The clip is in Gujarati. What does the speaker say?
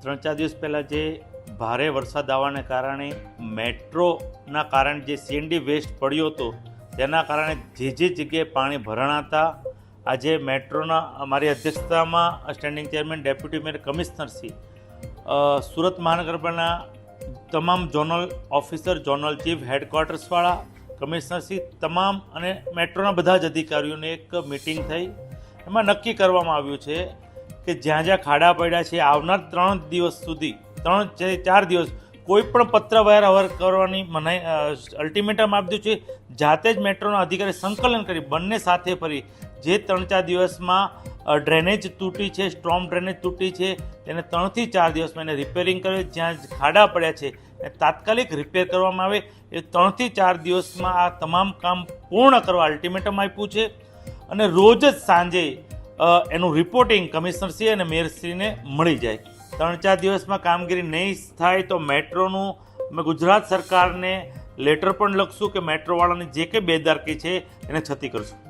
3-4 દિવસ પહેલાં જે ભારે વરસાદ આવવાને કારણે મેટ્રોના કારણે જે સીએનડી વેસ્ટ પડ્યો હતો તેના કારણે જે જગ્યાએ પાણી ભરાણા હતા, આજે મેટ્રોના અમારી અધ્યક્ષતામાં સ્ટેન્ડિંગ ચેરમેન, ડેપ્યુટી મેયર, કમિશનરશ્રી, સુરત મહાનગરપાલિકાના તમામ ઝોનલ ઓફિસર, ઝોનલ ચીફ, હેડક્વાર્ટર્સવાળા, કમિશનરશ્રી તમામ અને મેટ્રોના બધા જ અધિકારીઓને એક મિટિંગ થઈ. એમાં નક્કી કરવામાં આવ્યું છે કે જ્યાં જ્યાં ખાડા પડ્યા છે આવનાર 3 દિવસ સુધી 3-4 દિવસ કોઈ પણ પત્રવ્યવહાર અવર કરવાની મનાઈ અલ્ટિમેટમ આપી દીધું છે. જાતે જ મેટ્રોના અધિકારી સંકલન કરી બંને સાથે ફરી જે 3-4 દિવસમાં ડ્રેનેજ તૂટી છે, સ્ટ્રોમ ડ્રેનેજ તૂટી છે, તેને 3 થી 4 દિવસમાં એને રિપેરિંગ કરે. જ્યાં ખાડા પડ્યા છે એ તાત્કાલિક રિપેર કરવામાં આવે. એ 3 થી 4 દિવસમાં આ તમામ કામ પૂર્ણ કરવા અલ્ટિમેટમ આપ્યું છે અને રોજ જ સાંજે એનું રિપોર્ટિંગ કમિશનરશ્રી અને મેયરશ્રીને મળી જાય. 3-4 દિવસમાં કામગીરી નહીં થાય તો મેટ્રોનું અમે ગુજરાત સરકારને લેટર પણ લખશું કે મેટ્રોવાળાની જે કંઈ બેદરકારી છે એને છતી કરશું.